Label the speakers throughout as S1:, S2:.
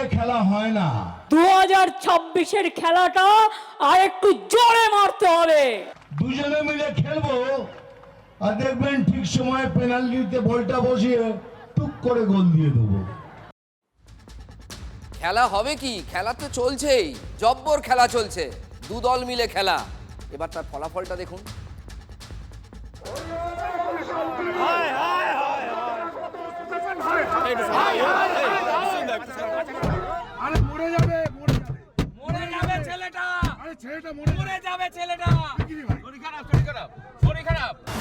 S1: মিলে খেলা হয় না।
S2: 2026-এর খেলাটা আর একটু জোরে মারতে হবে।
S1: দুজনে মিলে খেলবো, আর দেখবেন ঠিক সময়ে পেনাল্টিতে বলটা বসিয়ে টুক করে গোল দিয়ে দেবো।
S3: খেলা হবে কি? খেলা তো চলছেই, জব্বর খেলা চলছে, দু দল মিলে খেলা। এবার তার ফলাফলটা দেখুন।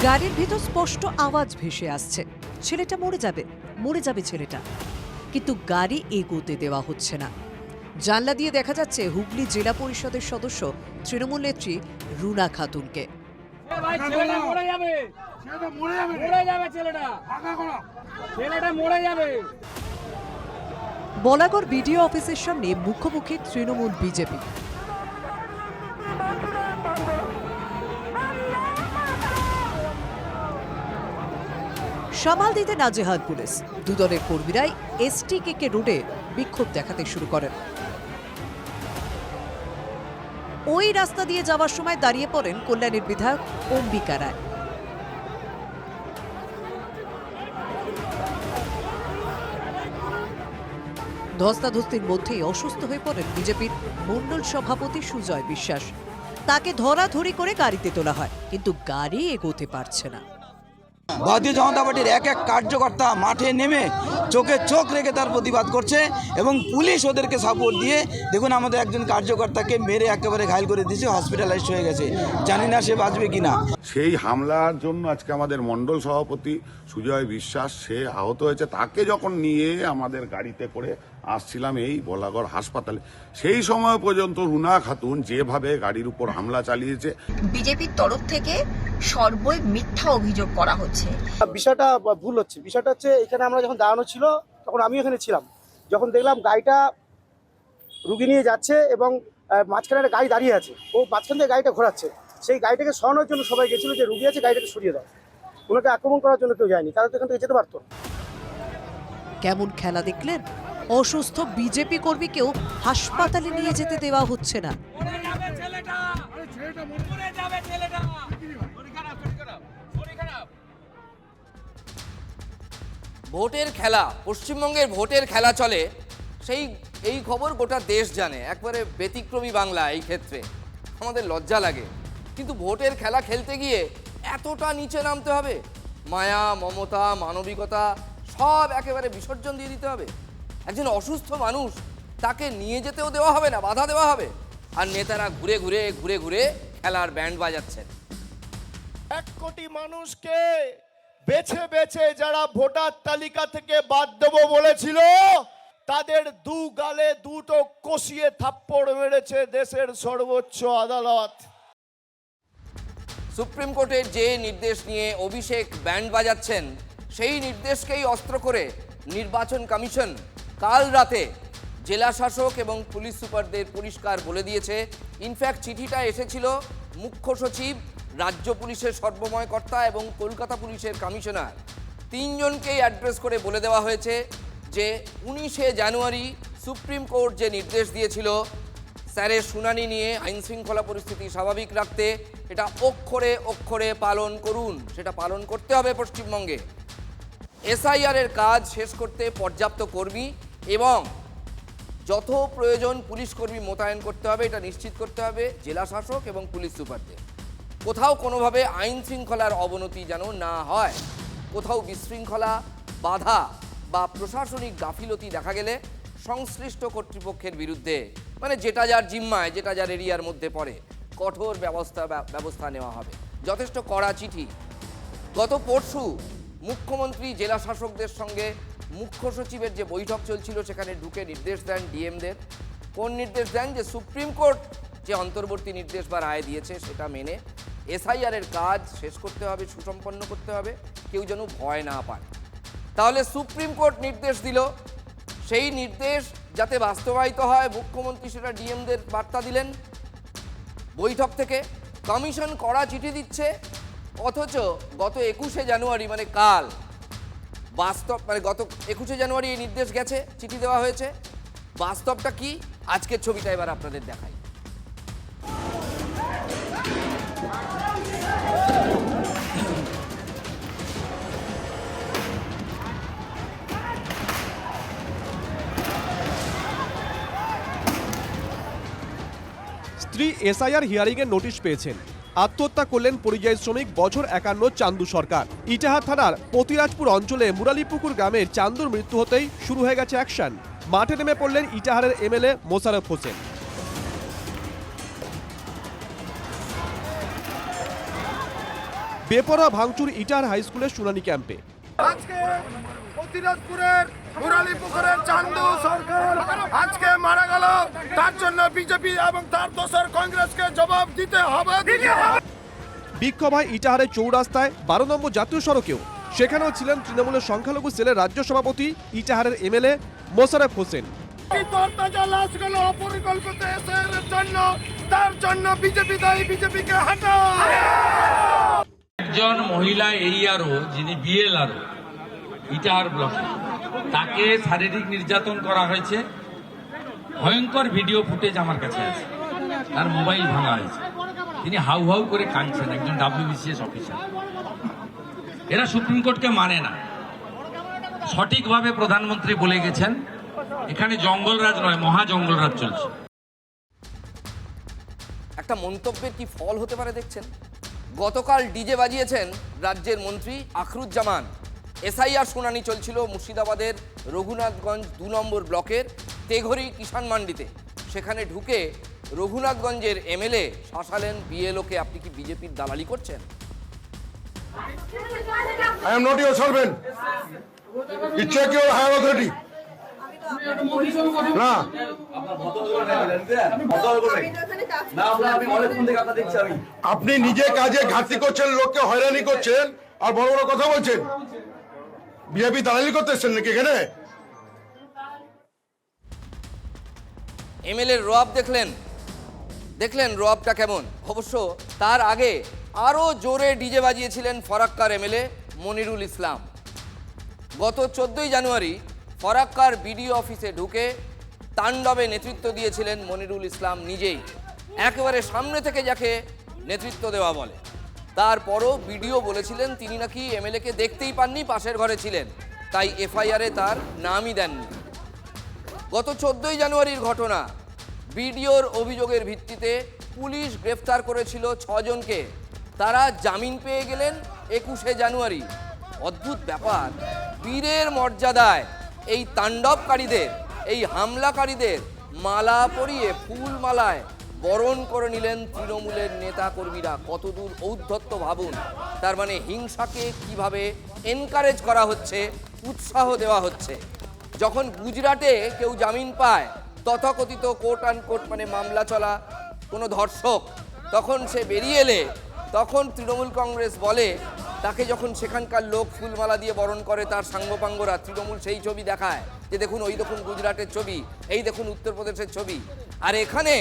S4: গাড়ির ভিতর স্পষ্ট আওয়াজ ভেসে আসছে, ছেলেটা মরে যাবে, মরে যাবে ছেলেটা। কিন্তু গাড়ি এগোতে দেওয়া হচ্ছে না। জানলা দিয়ে দেখা যাচ্ছে হুগলি জেলা পরিষদের সদস্য তৃণমূল নেত্রী রুনা খাতুনকে। বলাগড় বিডিও অফিসের সামনে মুখোমুখি তৃণমূল বিজেপি। সামাল দিতে নাজেহাল পুলিশ। দুদলের কর্মীরাই STKK রোডে বিক্ষোভ দেখাতে শুরু করেন। ওই রাস্তা দিয়ে যাওয়ার সময় দাঁড়িয়ে পড়েন কল্যাণীর বিধায়ক অম্বিকা রায়। ধস্তাধস্তির মধ্যেই অসুস্থ হয়ে পড়েন বিজেপির মণ্ডল সভাপতি সুজয় বিশ্বাস। তাকে ধরাধরি করে গাড়িতে তোলা হয়, কিন্তু গাড়ি এগোতে পারছে না।
S5: ভারতীয় জনতা পার্টির এক এক কার্যকর্তা মাঠে নেমে চোখে চোখ রেখে তার প্রতিবাদ করছে, এবং পুলিশ ওদেরকে সাপোর্ট দিয়ে দেখুন আমাদের একজন কার্যকর্তাকে মেরে একেবারে ঘায়ল করে দিয়েছে, হসপিটালাইজড হয়ে গেছে। জানি না সে বাঁচবে কিনা।
S6: সেই হামলার জন্য আজকে আমাদের মণ্ডল সভাপতি সুজয় বিশ্বাস সে আহত হয়েছে। তাকে যখন নিয়ে আমাদের গাড়িতে করে আসছিলাম এই বলাগড় হাসপাতালে, সেই সময় পর্যন্ত রুনা খাতুন যেভাবে গাড়ির উপর হামলা চালিয়েছে,
S7: বিজেপির তরফ থেকে সর্বই মিথ্যা অভিযোগ করা হচ্ছে।
S8: বিষয়টা ভুল হচ্ছে। বিষয়টা হচ্ছে এখানে আমরা যখন দাঁড়ানো ছিল তখন আমি এখানে ছিলাম, যখন দেখলাম গাড়িটা রুগী নিয়ে যাচ্ছে এবং মাঝখানে একটা গাড়ি দাঁড়িয়ে আছে, ও মাঝখান থেকে গাড়িটা ঘোরাচ্ছে। সেই গাড়িটাকে সরানোর জন্য সবাই গেছিল যে রুগী আছে, গাড়িটাকে সরিয়ে দাও। ওনাকে আক্রমণ করার জন্য কেউ যায়নি, তারা তো এখান থেকে যেতে পারতো।
S4: কেমন খেলা দেখলেন? অসুস্থ বিজেপি কর্মীকেও হাসপাতালে নিয়ে যেতে দেওয়া হচ্ছে না।
S3: ভোটের খেলা, পশ্চিমবঙ্গের ভোটের খেলা চলে, এই খবর গোটা দেশ জানে। একবারে ব্যতিক্রমী বাংলা এই ক্ষেত্রে, আমাদের লজ্জা লাগে। কিন্তু ভোটের খেলা খেলতে গিয়ে এতটা নিচে নামতে হবে? মায়া, মমতা, মানবিকতা সব একেবারে বিসর্জন দিয়ে দিতে হবে? একজন অসুস্থ মানুষ, তাকে নিয়ে যেতেও দেওয়া হবে না, বাধা দেওয়া হবে, আর নেতারা ঘুরে ঘুরে ঘুরে ঘুরে খেলার ব্যান্ড বাজাচ্ছেন।
S9: 1 কোটি মানুষকে বেছে বেছে যারা ভোটার তালিকা থেকে বাদ দেব বলেছিল, তাদের দু গালে দুটো কষিয়ে থাপ্পড় মেরেছে দেশের সর্বোচ্চ আদালত।
S3: সুপ্রিম কোর্টের যে নির্দেশ নিয়ে অভিষেক ব্যান্ড বাজাচ্ছেন, সেই নির্দেশকেই অস্ত্র করে নির্বাচন কমিশন কাল রাতে জেলা শাসক এবং পুলিশ সুপারদের পরিষ্কার বলে দিয়েছে। ইনফ্যাক্ট চিঠিটা এসেছিল মুখ্য সচিব, রাজ্য পুলিশের সর্বময় কর্তা এবং কলকাতা পুলিশের কমিশনার, তিনজনকেই অ্যাড্রেস করে বলে দেওয়া হয়েছে যে 19শে জানুয়ারি সুপ্রিম কোর্ট যে নির্দেশ দিয়েছিল স্যারের শুনানি নিয়ে আইনশৃঙ্খলা পরিস্থিতি স্বাভাবিক রাখতে, এটা অক্ষরে অক্ষরে পালন করুন। সেটা পালন করতে হবে পশ্চিমবঙ্গে। SIR এর কাজ শেষ করতে পর্যাপ্ত কর্মী এবং যত প্রয়োজন পুলিশ কর্মী মোতায়েন করতে হবে, এটা নিশ্চিত করতে হবে জেলা শাসক এবং পুলিশ সুপারদের। কোথাও কোনোভাবে আইন শৃঙ্খলার অবনতি যেন না হয়, কোথাও বিশৃঙ্খলা, বাধা বা প্রশাসনিক গাফিলতি দেখা গেলে সংশ্লিষ্ট কর্তৃপক্ষের বিরুদ্ধে, মানে যেটা যার জিম্মায়, যেটা যার এরিয়ার মধ্যে পড়ে, কঠোর ব্যবস্থা নেওয়া হবে। যথেষ্ট কড়া চিঠি। গত পরশু মুখ্যমন্ত্রী জেলা শাসকদের সঙ্গে মুখ্য সচিবের যে বৈঠক চলছিল, সেখানে ঢুকে নির্দেশ দেন ডিএমদের। কোন নির্দেশ দেন? যে সুপ্রিম কোর্ট যে অন্তর্বর্তী নির্দেশ বা রায় দিয়েছে সেটা মেনে SIR এর কাজ শেষ করতে হবে, সুসম্পন্ন করতে হবে, কেউ যেন ভয় না পায়। তাহলে সুপ্রিম কোর্ট নির্দেশ দিল, সেই নির্দেশ যাতে বাস্তবায়িত হয় মুখ্যমন্ত্রী সেটা ডিএমদের বার্তা দিলেন বৈঠক থেকে। কমিশন কড়া চিঠি দিচ্ছে, অথচ গত 21শে জানুয়ারি মানে কাল, গত 21শে জানুয়ারি এই নির্দেশ গেছে, চিঠি দেওয়া হয়েছে, বাস্তবটা কি আজকের ছবিটা এবার আপনাদের দেখাই।
S10: স্ত্রী এসআইআর হিয়ারিংয়ের নোটিশ পেয়েছেন। আত্মহত্যা করলেন পরিযায়ী শ্রমিক বছর 51 চান্দু সরকার। ইটাহার থানার পতিরাজপুর অঞ্চলে মুরালিপুকুর গ্রামের চান্দুর মৃত্যু হতেই শুরু হয়ে গেছে অ্যাকশন। মাঠে নেমে পড়লেন ইটাহারের এমএলএ মোশাররফ হোসেন। বেপরোয়া ভাঙচুর ইটাহার হাই স্কুলের শুনানি ক্যাম্পে।
S9: আজকে পতিরাজপুরের মুরালিপুকুরের চান্দু সরকার আজকে মারা গেল, তার জন্য বিজেপি এবং তার দোসর কংগ্রেসকে জবাব দিতে হবে।
S10: বিক্ষোভ হয় ইটাহারের চৌরাস্তায়, 12 নম্বর জাতীয় সড়কেও। সেখানেও ছিলেন তৃণমূলের সংখ্যালঘু সেলের রাজ্য সভাপতি ইটাহারের এমএলএ মোশাররফ হোসেন।
S9: তরতাজা লাশগুলো অপরিকল্পিত এসআইআরের জন্য, তার জন্য বিজেপি দায়ী, বিজেপিকে হটাও।
S11: একজন মহিলা এইআরও যিনি বিএলআরও ইটাহার ব্লকে, তাকে শারীরিক নির্যাতন করা হয়েছে। ভয়ঙ্কর ভিডিও ফুটেজ আমার কাছে আছে, তার মোবাইল ভাঙা হয়েছে। তিনি হাউ হাউ করে কাঁদছেন, একজন WBCS অফিসার। এরা সুপ্রিম কোর্টকে মানে না। সঠিকভাবে প্রধানমন্ত্রী বলে গেছেন এখানে জঙ্গলরাজ নয়, মহা জঙ্গলরাজ চলছে।
S3: একটা মন্তব্যের কি ফল হতে পারে দেখছেন। গতকাল ডিজে বাজিয়েছেন রাজ্যের মন্ত্রী আখরুজ্জামান। এসআইআর শুনানি চলছিল মুর্শিদাবাদের রঘুনাথগঞ্জ 2 নম্বর ব্লকের তেঘরি কিষাণ মান্ডিতে। সেখানে ঢুকে রঘুনাথগঞ্জের এমএলএ শাসালেন বিএলওকে, আপনি কি বিজেপির দালালি করছেন?
S9: I am not your servant. You check your higher authority. না, আপনি নিজে কাজে ঘাটতি করছেন, লোককে হয়রানি করছেন, আর বড় বড় কথা বলছেন। বিজেপি দালালি করতে এসছেন নাকি এখানে?
S3: এমএলএর রোয়াব দেখলেন রোয়াবটা কেমন। অবশ্য তার আগে আরও জোরে ডিজে বাজিয়েছিলেন ফরাক্কার এমএলএ মনিরুল ইসলাম। গত 14ই জানুয়ারি ফরাক্কার বিডিও অফিসে ঢুকে তাণ্ডবে নেতৃত্ব দিয়েছিলেন মনিরুল ইসলাম নিজেই, একেবারে সামনে থেকে যাকে নেতৃত্ব দেওয়া বলে। তারপরও বিডিও বলেছিলেন তিনি নাকি এমএলএকে দেখতেই পাননি, পাশের ঘরে ছিলেন, তাই এফআইআরে তার নামই দেননি। গত 14ই জানুয়ারির ঘটনা। বিডিওর অভিযোগের ভিত্তিতে পুলিশ গ্রেফতার করেছিল 6 জনকে। তারা জামিন পেয়ে গেলেন 21শে জানুয়ারি। অদ্ভুত ব্যাপার, বীরের মর্যাদায় এই তাণ্ডবকারীদের, এই হামলাকারীদের মালা পরিয়ে ফুলমালায় বরণ করে নিলেন তৃণমূলের নেতা কর্মীরা। কতদূর ঔদ্ধত্য ভাবুন। তার মানে হিংসাকে কিভাবে এনকারেজ করা হচ্ছে, উৎসাহ দেওয়া হচ্ছে। যখন গুজরাটে কেউ জামিন পায়, তথাকথিত কোর্ট অ্যান্ড কোর্ট মানে মামলা চলা কোনো ধর্ষক, তখন সে বেরিয়ে এলে তখন তৃণমূল কংগ্রেস বলে, তাকে যখন সেখানকার লোক ফুলমালা দিয়ে বরণ করে তার সাঙ্গপাঙ্গরা, তৃণমূল সেই ছবি দেখায় যে দেখুন ওই দেখুন গুজরাটের ছবি, এই দেখুন উত্তরপ্রদেশের ছবি। আর এখানে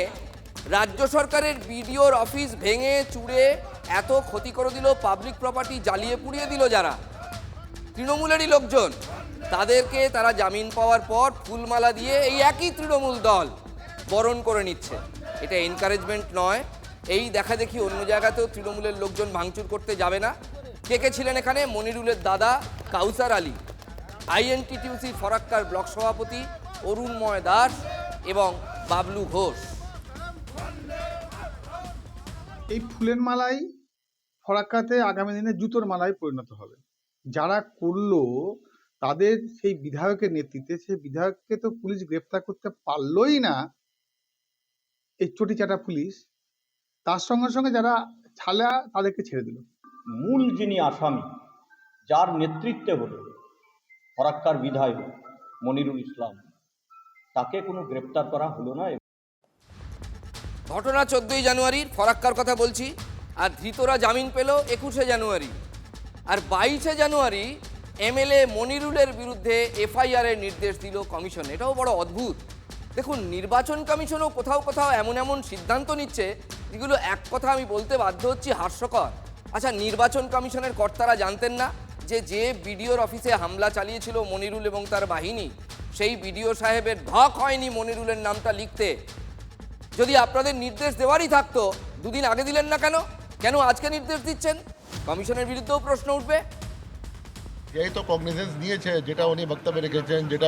S3: রাজ্য সরকারের বিডিওর অফিস ভেঙে চুড়ে এত ক্ষতি করে দিল, পাবলিক প্রপার্টি জ্বালিয়ে পুড়িয়ে দিল যারা তৃণমূলেরই লোকজন, তাদেরকে তারা জামিন পাওয়ার পর ফুলমালা দিয়ে এই একই তৃণমূল দল বরণ করে নিচ্ছে। এটা এনকারেজমেন্ট নয়। এই দেখা দেখি অন্য জায়গাতেও তৃণমূলের লোকজন ভাঙচুর করতে যাবে না। কে কে ছিলেন এখানে? মনিরুলের দাদা কাউসার আলী, আইএনটিটিউসি ফরাক্কার ব্লক সভাপতি অরুণময় দাস এবং বাবলু ঘোষ।
S12: এই ফুলের মালাই ফরাক্কাতে আগামী দিনে জুতোর মালায় পরিণত হবে। যারা করলো তাদের সেই বিধায়কের নেতৃত্বে, সেই বিধায়ককে তো পুলিশ গ্রেফতার করতে পারলোই না, এই চটিচাটা পুলিশ, তার সঙ্গে সঙ্গে যারা ছালা তাদেরকে ছেড়ে দিল।
S13: মূল যিনি আসামি, যার নেতৃত্বে হলো ফরাক্কার বিধায়ক মনিরুল ইসলাম, তাকে কোনো গ্রেপ্তার করা হলো না।
S3: ঘটনা 14ই জানুয়ারির, ফরাক্কার কথা বলছি। আর ধৃতরা জামিন পেল 21শে জানুয়ারি। আর 22শে জানুয়ারি এমএলএ মনিরুলের বিরুদ্ধে এফআইআরের নির্দেশ দিল কমিশন। এটাও বড় অদ্ভুত। দেখুন, নির্বাচন কমিশনও কোথাও কোথাও এমন এমন সিদ্ধান্ত নিচ্ছে যেগুলো এক কথা আমি বলতে বাধ্য হচ্ছি হাস্যকর। আচ্ছা, নির্বাচন কমিশনের কর্তারা জানতেন না যে বিডিওর অফিসে হামলা চালিয়েছিল মনিরুল এবং তার বাহিনী, সেই বিডিও সাহেবের ঢক হয়নি মনিরুলের নামটা লিখতে। যদি আপনাদের নির্দেশ দেওয়ারই থাকতো দুদিন আগে দিলেন না কেন? কেন আজকে নির্দেশ দিচ্ছেন? কমিশনের বিরুদ্ধেও প্রশ্ন উঠবে।
S9: এই তো কগনিজেন্স নিয়েছে, যেটা উনি বক্তব্যে রেখেছেন, যেটা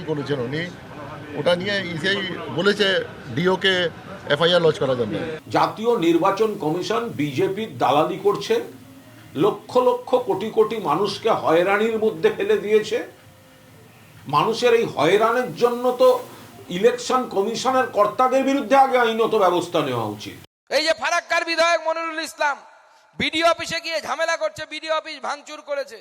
S9: করেছেন উনি, ওটা নিয়ে ইসেই বলেছে ডিওকে এফআইআর লঞ্চ করার জন্য।
S14: জাতীয় নির্বাচন কমিশন বিজেপির দালালি করছে, লক্ষ লক্ষ কোটি কোটি মানুষকে হয়রানির মধ্যে ফেলে দিয়েছে। মানুষের এই হয়রানির জন্য তো ইলেকশন কমিশনের কর্তাদের বিরুদ্ধে আগে আইনত ব্যবস্থা নেওয়া উচিত।
S3: এই যে ফারাক্কার বিধায়ক মনিরুল ইসলাম বিডিও অফিসে গিয়ে ঝামেলা করছে, বিডিও অফিস ভাঙচুর করেছে।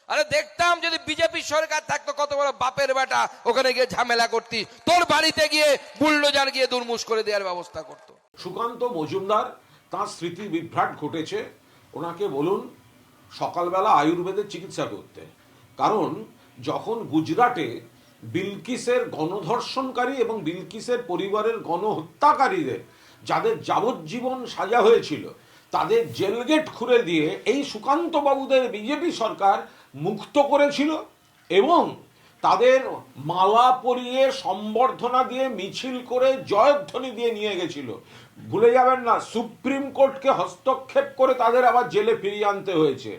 S3: আরে দেখতাম যদি বিজেপি সরকার থাকতো কত বড় বাপের বেটা ওখানে গিয়ে ঝামেলা করতি, তোর বাড়িতে গিয়ে বুলডোজার গিয়ে দুর্মুষ করে দেওয়ার ব্যবস্থা করতো।
S14: সুকান্ত মজুমদার, তার স্মৃতি বিভ্রাট ঘটেছে, ওনাকে বলুন সকালবেলা আয়ুর্বেদের চিকিৎসা করতে। কারণ যখন গুজরাটে বিলকিসের গণধর্ষণকারী এবং বিলকিসের পরিবারের গণহত্যাকারীদের যাদের যাবজ্জীবন সাজা হয়েছিল তাদের জেলগেট খুলে দিয়ে এই সুকান্ত বাবুদের বিজেপি সরকার মুক্ত করেছিল এবং তাদের মালা পরিয়ে সম্বর্ধনা দিয়ে মিছিল করে জয়ধ্বনি দিয়ে নিয়ে গেছিল। ভুলে যাবেন না, সুপ্রিম কোর্টকে হস্তক্ষেপ করে তাদের আবার জেলে ফিরিয়ে আনতে হয়েছে।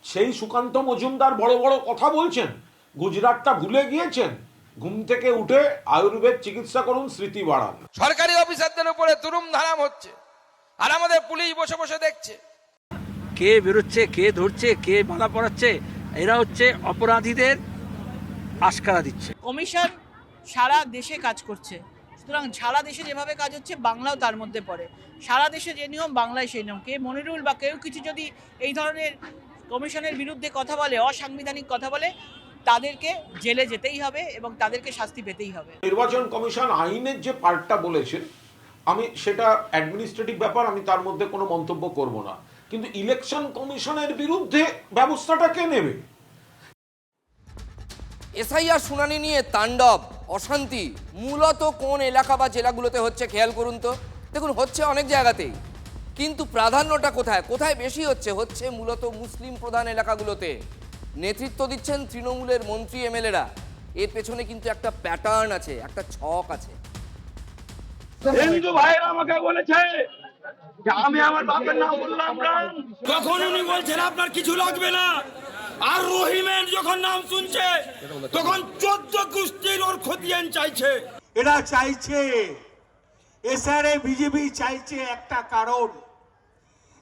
S14: সেই সুকান্ত মজুমদার বড় বড় কথা বলছেন, গুজরাটটা ভুলে গিয়েছেন। ঘুম থেকে উঠে আয়ুর্বেদ চিকিৎসা করুন, স্মৃতি বাড়ান।
S3: সরকারি অফিসারদের উপরে তুরুম ধারাম হচ্ছে আর আমাদের পুলিশ বসে বসে দেখছে।
S5: কে বেরোচ্ছে, কে ধরছে, কে মালা পরাচ্ছে, এরা হচ্ছে অপরাধীদের আশকারা দিচ্ছে।
S2: কমিশন সারা দেশে কাজ করছে, সুতরাং সারা দেশে যেভাবে কাজ হচ্ছে বাংলাও তার মধ্যে পড়ে। সারা দেশে যে নিয়ম বাংলায় সেই নিয়ম। কে মনিরুল বা কেউ কিছু যদি এই ধরনের কমিশনের বিরুদ্ধে কথা বলে, অসাংবিধানিক কথা বলে, তাদেরকে জেলে যেতেই হবে এবং তাদেরকে শাস্তি পেতেই হবে।
S14: নির্বাচন কমিশন আইনের যে পার্টটা বলেছেন, আমি সেটা অ্যাডমিনিস্ট্রেটিভ ব্যাপার, আমি তার মধ্যে কোনো মন্তব্য করব না, কিন্তু ইলেকশন কমিশনের বিরুদ্ধে ব্যবস্থাটা কে নেবে?
S3: এসআইআর শুনানি নিয়ে তাণ্ডব, অশান্তি মূলত কোন এলাকা বা জেলাগুলোতে হচ্ছে খেয়াল করুন তো। দেখুন, হচ্ছে অনেক জায়গাতেই, কিন্তু প্রাধান্যটা কোথায় কোথায় বেশি হচ্ছে? হচ্ছে মূলত মুসলিম প্রধান এলাকাগুলোতে। নেতৃত্ব দিচ্ছেন তৃণমূলের মন্ত্রী এমএলএরা। এর পেছনে কিন্তু একটা প্যাটার্ন আছে, একটা ছক আছে।
S9: হিন্দু ভাইরা আমাকে বলেছে যে আমি আমার বাপের নাম বললাম না,
S5: তখন উনি বলছেন আপনার কিছু লাগবে না, আর রহিমের যখন নাম শুনছে তখন 14 গোষ্ঠীর ওর খতিয়ান চাইছে।
S9: এরা চাইছে, এসআরে বিজেপি চাইছে একটা কারণ,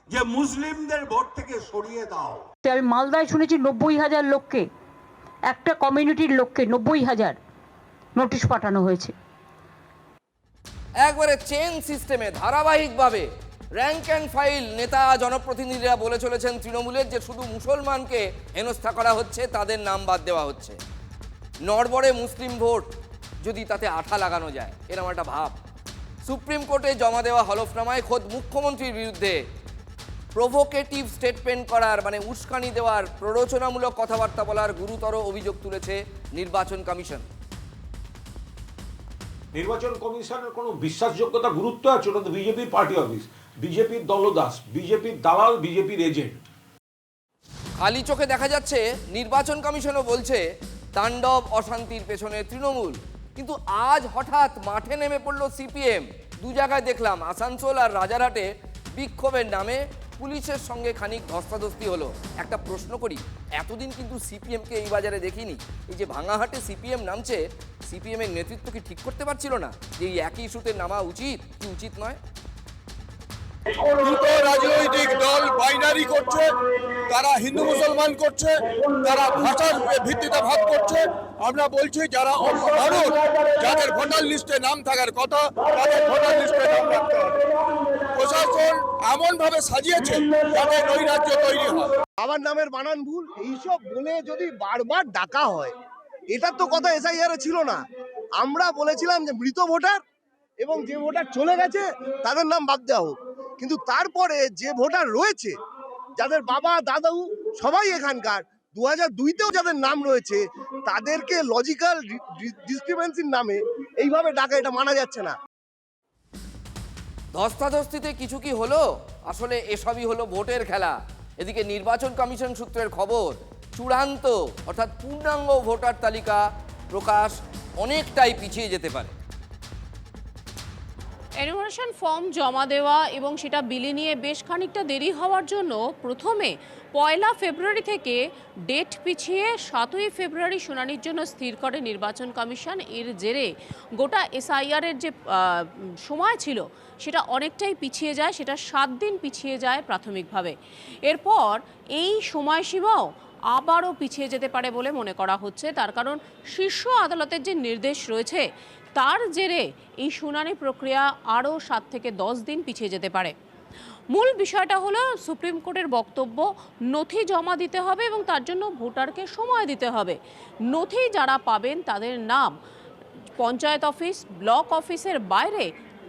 S9: যে মুসলিমদের ভোট থেকে সরিয়ে দাও।
S2: আমি মালদায় শুনেছি 90,000 লোককে, একটা কমিউনিটির লোককে 90,000 নোটিশ পাঠানো হয়েছে।
S3: একবারে চেন সিস্টেমে ধারাবাহিকভাবে র্যাঙ্ক অ্যান্ড ফাইল নেতা জনপ্রতিনিধিরা বলে চলেছেন তৃণমূলের যে শুধু মুসলমানকে হেনস্থা করা হচ্ছে, তাদের নাম বাদ দেওয়া হচ্ছে। নড়বড়ে মুসলিম ভোট যদি তাতে আঠা লাগানো যায়, এরকম একটা ভাব। সুপ্রিম কোর্টে জমা দেওয়া হলফনামায় খোদ মুখ্যমন্ত্রীর বিরুদ্ধে প্রভোকেটিভ স্টেটমেন্ট করার, মানে উস্কানি দেওয়ার, প্ররোচনামূলক কথাবার্তা বলার গুরুতর অভিযোগ তুলেছে নির্বাচন কমিশন।
S14: নির্বাচন কমিশনের কোনো বিশ্বাসযোগ্যতা গুরুত্ব আছে? ওটা তো বিজেপির পার্টি অফিস, বিজেপির দলদাস, বিজেপির দালাল, বিজেপির এজেন্ট।
S3: খালি চোখে দেখা যাচ্ছে নির্বাচন কমিশনও বলছে তাণ্ডব অশান্তির পেছনে তৃণমূল, কিন্তু আজ হঠাৎ মাঠে নেমে পড়লো সিপিএম। দু জায়গায় দেখলাম, আসানসোল আর রাজারহাটে বিক্ষোভের নামে পুলিশের সঙ্গে খানিক ধস্তাধস্তি হলো। একটা প্রশ্ন করি, এতদিন কিন্তু সিপিএমকে এই বাজারে দেখিনি। এই যে ভাঙাহাটে সিপিএম নামছে, সিপিএম এর নেতৃত্ব কি ঠিক করতে পারছিল না যে এই একই ইস্যুতে নামা উচিত কি উচিত নয়?
S9: দুটো রাজনৈতিক দল বাইনারি করছে, তারা হিন্দু মুসলমান করছে, তারা ভাষার ভিত্তিতে ভাগ করছে। আমরা বলছি যারা অসাধারণ, যাদের ভোটার লিস্টে নাম থাকার কথা, তাদের ভোটার লিস্টে নাম রাখতে হবে। প্রশাসন এমন ভাবে সাজিয়েছে যাতে নৈরাজ্য তৈরি হয়।
S8: আমার নামের বানান ভুল, এইসব বলে যদি বারবার ডাকা হয়, এটার তো কথা এসআইআর ছিল না। আমরা বলেছিলাম যে মৃত ভোটার এবং যে ভোটার চলে গেছে তাদের নাম বাদ দেওয়া হোক, কিন্তু তারপরে যে ভোটার রয়েছে, যাদের বাবা দাদু সবাই এখানকার, 2002তেও যাদের নাম রয়েছে, তাদেরকে লজিক্যাল ডিসক্রিপেন্সির নামে এইভাবে ডাকা, এটা মানা যাচ্ছে না।
S3: ধস্তাধস্তিতে কিছু কি হলো? আসলে এসবই হলো ভোটের খেলা। এদিকে নির্বাচন কমিশন সূত্রের খবর, চূড়ান্ত অর্থাৎ পূর্ণাঙ্গ ভোটার তালিকা প্রকাশ অনেকটাই পিছিয়ে যেতে পারে।
S15: এনুমারেশন ফর্ম জমা দেওয়া এবং সেটা বিলি নিয়ে বেশ খানিকটা দেরি হওয়ার জন্য প্রথমে 1 ফেব্রুয়ারি থেকে ডেট পিছিয়ে 7ই ফেব্রুয়ারি শুনানির জন্য স্থির করে নির্বাচন কমিশন। এর জেরে গোটা এসআইআরের যে সময় ছিল সেটা অনেকটাই পিছিয়ে যায়, সেটা 7 দিন পিছিয়ে যায় প্রাথমিকভাবে। এরপর এই সময়সীমাও আবারও পিছিয়ে যেতে পারে বলে মনে করা হচ্ছে, তার কারণ শীর্ষ আদালতের যে নির্দেশ রয়েছে তার জেরে এই শুনানি প্রক্রিয়া আরও 7 থেকে 10 দিন পিছিয়ে যেতে পারে। মূল বিষয়টা হলো সুপ্রিম কোর্টের বক্তব্য, নথি জমা দিতে হবে এবং তার জন্য ভোটারকে সময় দিতে হবে। নথি যারা পাবেন তাদের নাম পঞ্চায়েত অফিস, ব্লক অফিসের বাইরে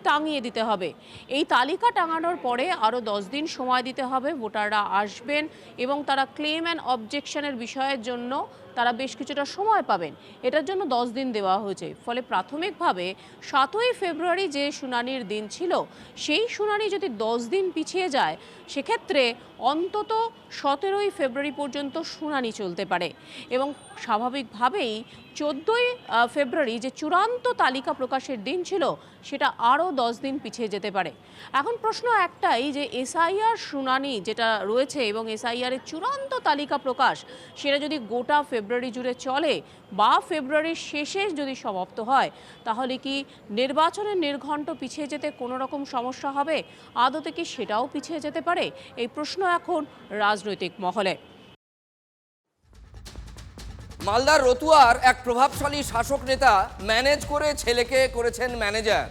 S15: টাঙিয়ে দিতে হবে। এই তালিকা টাঙানোর পরে আরও 10 দিন সময় দিতে হবে। ভোটাররা আসবেন এবং তারা ক্লেম অ্যান্ড অবজেকশনের বিষয়ের জন্য তারা বেশ কিছুটা সময় পাবেন। এটার জন্য 10 দিন দেওয়া হয়েছে। ফলে প্রাথমিকভাবে 7ই ফেব্রুয়ারি যে শুনানির দিন ছিল সেই শুনানি যদি 10 দিন পিছিয়ে যায় সেক্ষেত্রে অন্তত 17ই ফেব্রুয়ারি পর্যন্ত শুনানি চলতে পারে এবং স্বাভাবিকভাবেই 14ই ফেব্রুয়ারি যে চূড়ান্ত তালিকা প্রকাশের দিন ছিল সেটা আরও 10 দিন পিছিয়ে যেতে পারে। এখন প্রশ্ন একটাই যে এসআইআর শুনানি যেটা রয়েছে এবং এসআইআরের চূড়ান্ত তালিকা প্রকাশ সেটা যদি গোটা ফেব্রুয়ারি জুড়ে চলে বা ফেব্রুয়ারির শেষে যদি সমাপ্ত হয় তাহলে কি নির্বাচনের নির্ঘণ্ট পিছিয়ে যেতে কোনো রকম সমস্যা হবে? আদতে কি সেটাও পিছিয়ে যেতে পারে? এই প্রশ্ন এখন রাজনৈতিক মহলে।
S3: মালদার রতুয়ার এক প্রভাবশালী শাসক নেতা ম্যানেজ করে ছেলেকে করেছেন ম্যানেজার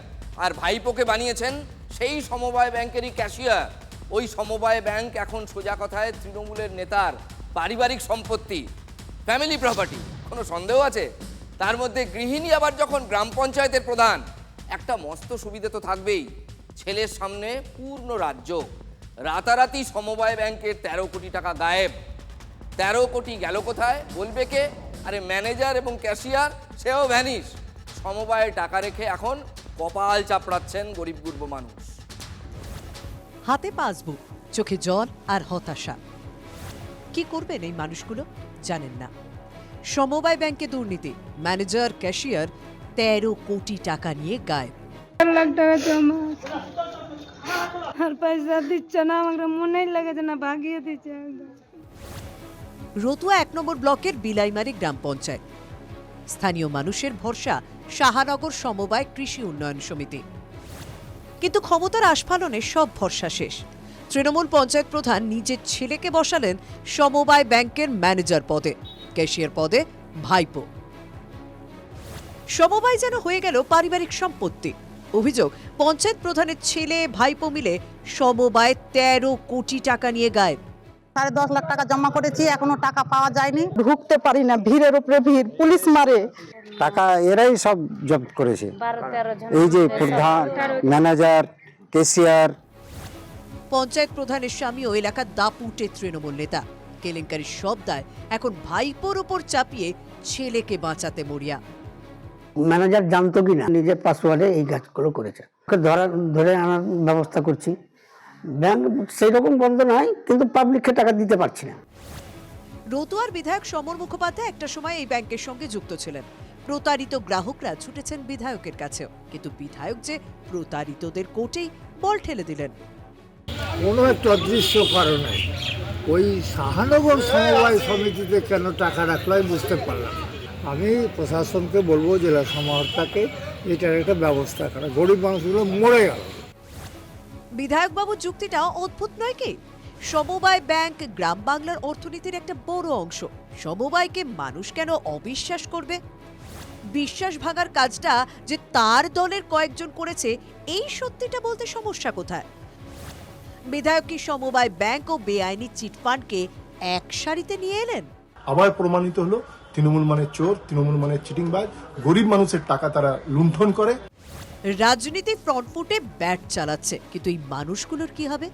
S3: আর ভাইপোকে বানিয়েছেন সেই সমবায় ব্যাংকেরই ক্যাশিয়ার। ওই সমবায় ব্যাংক এখন সোজা কথায় তৃণমূলের নেতার পারিবারিক সম্পত্তি, ফ্যামিলি প্রপার্টি। কোনো সন্দেহ আছে? তার মধ্যে গৃহিণী আবার যখন গ্রাম পঞ্চায়েতের প্রধান, একটা মস্ত সুবিধা তো থাকবেই, ছেলের সামনে পূর্ণ রাজ্য। রাতারাতি সমবায় ব্যাংকের 13 কোটি টাকা গায়েব। 13 কোটি গেল কোথায় বলবে কে? আরে ম্যানেজার এবং ক্যাশিয়ার সেও ভ্যানিশ। সমবায়ে টাকা রেখে এখন কপাল চাপড়াচ্ছেন গরিব গুরব মানুষ।
S4: হাতে পাসবুক, চোখে জল আর হতাশা। কি করবেন এই মানুষগুলো জানেন না। সমবায় ব্যাংকে দুর্নীতি, ম্যানেজার ক্যাশিয়ার 13 কোটি টাকা নিয়ে গায়েব।
S16: 4 লাখ টাকা জমা আর পয়সা দিচ্ছে না, আমাকে মনেই লাগে না, ভাগিয়ে দিচ্ছে।
S4: রতুয়া 1 নম্বর ব্লকের বিলাইমারি গ্রাম পঞ্চায়েত। স্থানীয় মানুষের ভরসা শাহানগর সমবায় কৃষি উন্নয়ন সমিতি। কিন্তু ক্ষমতার আস্ফালনে সব ভরসা শেষ। তৃণমূল পঞ্চায়েত প্রধান নিজের ছেলেকে বসালেন সমবায় ব্যাংকের ম্যানেজার পদে, ক্যাশিয়ার পদে ভাইপো। সমবায় যেন হয়ে গেল পারিবারিক সম্পত্তি। অভিযোগ, পঞ্চায়েত প্রধানের ছেলে ভাইপো মিলে সমবায় 13 কোটি টাকা নিয়ে গায়েব।
S16: 10.5 লাখ টাকা জমা করেছি, এখনো টাকা পাওয়া যায়নি। ঢুকতে পারি না, ভিড়ের উপরে ভিড়, পুলিশ মারে।
S8: টাকা এরাই সব জব্দ করেছে, এই যে প্রধান, ম্যানেজার, ক্যাশিয়ার।
S4: পঞ্চায়েত প্রধানের স্বামীও এলাকার দাপুটে তৃণমূল নেতা। কেলেঙ্কারির সব দায় এখন ভাইপোর উপর চাপিয়ে ছেলেকে বাঁচাতে মরিয়া।
S8: ম্যানেজার জানতো কিনা নিজের পাসওয়ার্ডে এই কাজগুলো করেছে, ধরে আনার ব্যবস্থা করছি। ব্যাংক সেই রকম বন্ধ নয়, কিন্তু পাবলিককে টাকা দিতে পারছি না।
S4: রতুয়ার বিধায়ক সমর মুখোপাধ্যায় একটা সময় এই ব্যাংকের সঙ্গে যুক্ত ছিলেন। প্রতারিত গ্রাহকরা ছুটেছেন বিধায়কের কাছেও, কিন্তু বিধায়ক যে প্রতারিতদের কোর্টেই বল ঠেলে দিলেন।
S1: কোনো একটা অদৃশ্য কারণে ওই শাহানগর সমবায় সমিতিতে কেন টাকা রাখলো বুঝতে পারলাম। আমি প্রশাসনকে বলবো, জেলা সমাহর্তাকে, এটার একটা ব্যবস্থা করা। গরিব মানুষগুলো মরে গেল।
S4: বিধায়কবাবুর যুক্তিটা অদ্ভুত নয় কি? সমবায় ব্যাংক গ্রাম বাংলার অর্থনীতির একটা বড় অংশ। সমবায়কে মানুষ কেন অবিশ্বাস করবে? বিশ্বাস ভাঙার কাজটা যে তার দলের কয়েকজন করেছে, এই সত্যিটা বলতে সমস্যা কোথায়? বিধায়ক কি সমবায় ব্যাংক ও বেআইনি চিটফান্ডকে এক সারিতে নিয়ে এলেন?
S1: আবার প্রমাণিত হলো তৃণমূল মানে চোর, তৃণমূল মানে চিটিংবাজ। গরিব মানুষের টাকা তারা লুণ্ঠন করে।
S4: রাজনীতি ফ্রন্টফুটে ব্যাট চালাচ্ছে, কিন্তু এই মানুষগুলোর কি হবে?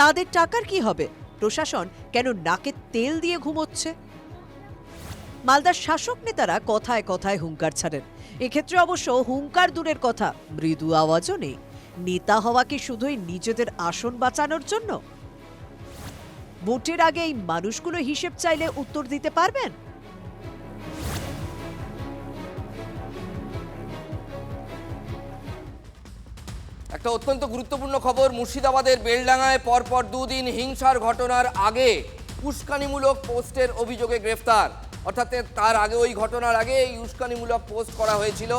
S4: তাদের টাকার কি হবে? প্রশাসন কেন নাকে তেল দিয়ে ঘুমোচ্ছে? মালদার শাসক নেতারা কথায় কথায় হুঙ্কার ছাড়েন। এক্ষেত্রে অবশ্য হুঙ্কার দূরের কথা, মৃদু আওয়াজও নেই। নেতা হওয়া কি শুধুই নিজেদের আসন বাঁচানোর জন্য? ভোটের আগে এই মানুষগুলো হিসেব চাইলে উত্তর দিতে পারবেন?
S3: একটা অত্যন্ত গুরুত্বপূর্ণ খবর, মুর্শিদাবাদের বেলডাঙায় পরপর দুদিন হিংসার ঘটনার আগে উস্কানিমূলক পোস্টের অভিযোগে গ্রেফতার। অর্থাৎ তার আগে, ওই ঘটনার আগে এই উস্কানিমূলক পোস্ট করা হয়েছিল।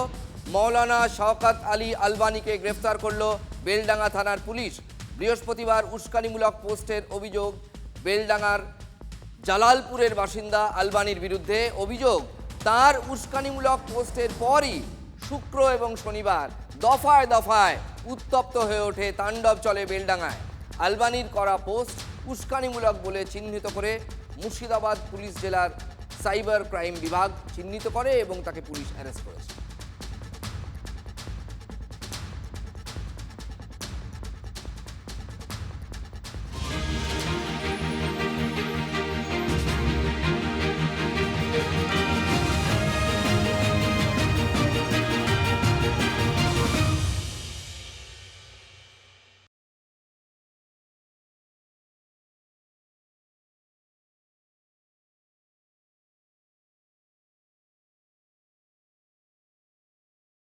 S3: মৌলানা শওকত আলী আলবানিকে গ্রেফতার করলো বেলডাঙা থানার পুলিশ। বৃহস্পতিবার উস্কানিমূলক পোস্টের অভিযোগ বেলডাঙার জালালপুরের বাসিন্দা আলবানির বিরুদ্ধে। অভিযোগ, তার উস্কানিমূলক পোস্টের পরই শুক্র এবং শনিবার দফায় দফায় উত্তপ্ত হয়ে ওঠে, তাণ্ডব চলে বেলডাঙায়। আলবানির করা পোস্ট উস্কানিমূলক বলে চিহ্নিত করে মুর্শিদাবাদ পুলিশ জেলার সাইবার ক্রাইম বিভাগ চিহ্নিত করে এবং তাকে পুলিশ অ্যারেস্ট করেছে।